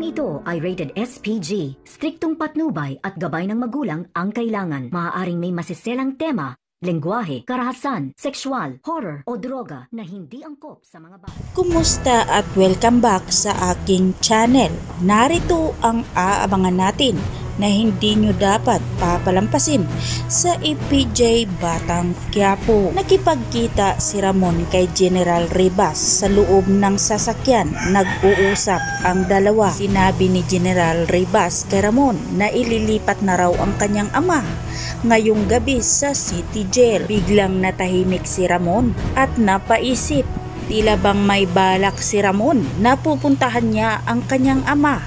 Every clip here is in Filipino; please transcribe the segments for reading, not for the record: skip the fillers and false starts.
Programang ito ay rated SPG. Striktong patnubay at gabay ng magulang ang kailangan. Maaaring may masiselang tema, lengguwahe, karahasan, sexual, horror o droga na hindi angkop sa mga bata. Kumusta at welcome back sa aking channel. Narito ang aabangan natin na hindi nyo dapat papalampasin sa EPJ Batang Quiapo. Nakipagkita si Ramon kay General Ribas sa loob ng sasakyan. Nag-uusap ang dalawa. Sinabi ni General Ribas kay Ramon na ililipat na raw ang kanyang ama ngayong gabi sa City Jail. Biglang natahimik si Ramon at napaisip, tila bang may balak si Ramon na pupuntahan niya ang kanyang ama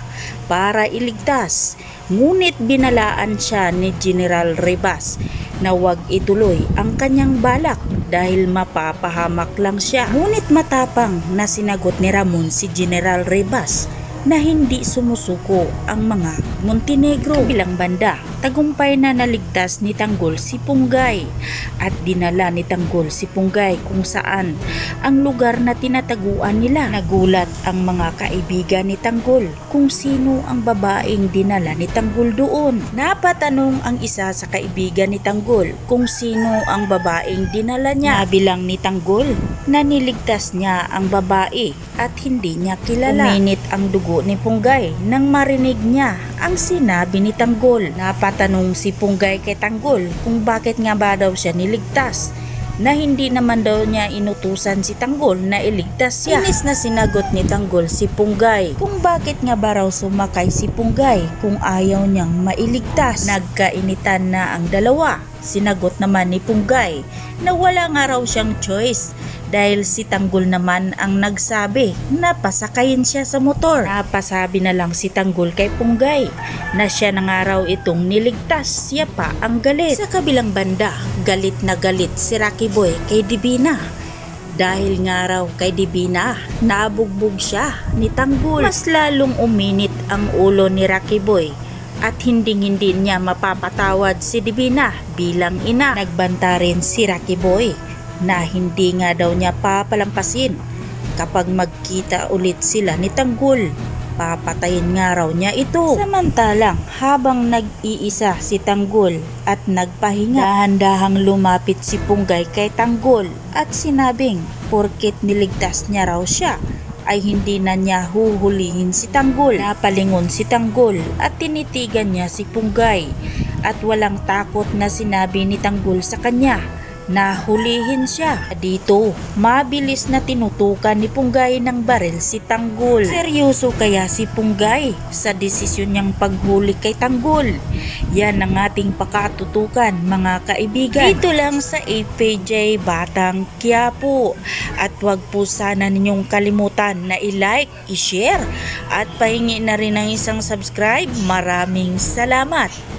para iligtas. Ngunit binalaan siya ni General Ribas na huwag ituloy ang kanyang balak dahil mapapahamak lang siya. Ngunit matapang na sinagot ni Ramon si General Ribas na hindi sumusuko ang mga Montenegro. Bilang banda, tagumpay na naligtas ni Tanggol si Punggay at dinala ni Tanggol si Punggay kung saan ang lugar na tinataguan nila. Nagulat ang mga kaibigan ni Tanggol kung sino ang babaeng dinala ni Tanggol doon. Napatanong ang isa sa kaibigan ni Tanggol kung sino ang babaeng dinala niya. Nabilang ni Tanggol na niligtas niya ang babae at hindi niya kilala. Uminit ang dugo ni Punggay nang marinig niya ang sinabi ni Tanggol. Napatanong si Punggay kay Tanggol kung bakit nga ba daw siya niligtas, na hindi naman daw niya inutusan si Tanggol na iligtas siya. Inis na sinagot ni Tanggol si Punggay kung bakit nga ba raw sumakay si Punggay kung ayaw niyang mailigtas. Nagkainitan na ang dalawa. Sinagot naman ni Punggay na wala nga raw siyang choice dahil si Tanggol naman ang nagsabi na pasakayin siya sa motor. Napasabi na lang si Tanggol kay Punggay na siya na nga raw itong niligtas, siya pa ang galit. Sa kabilang banda, galit na galit si Rocky Boy kay Divina. Dahil nga raw kay Divina, nabugbog siya ni Tanggol. Mas lalong uminit ang ulo ni Rocky Boy at hindi niya mapapatawad si Divina bilang ina. Nagbanta rin si Rocky Boy na hindi nga daw niya papalampasin kapag magkita ulit sila ni Tanggol. Papatayin nga raw niya ito. Samantalang habang nag-iisa si Tanggol at nagpahinga, dahan-dahang lumapit si Punggay kay Tanggol at sinabing porket niligtas niya raw siya ay hindi na niya huhulihin si Tanggol. Napalingon si Tanggol at tinitigan niya si Punggay at walang takot na sinabi ni Tanggol sa kanya na hulihin siya. Dito, mabilis na tinutukan ni Punggay ng baril si Tanggol. Seryoso kaya si Punggay sa desisyon niyang paghuli kay Tanggol? Yan ang ating pakatutukan mga kaibigan. Dito lang sa EPJ Batang Quiapo. At wag po sana ninyong kalimutan na i-like, i-share at pahingi na rin ng isang subscribe. Maraming salamat.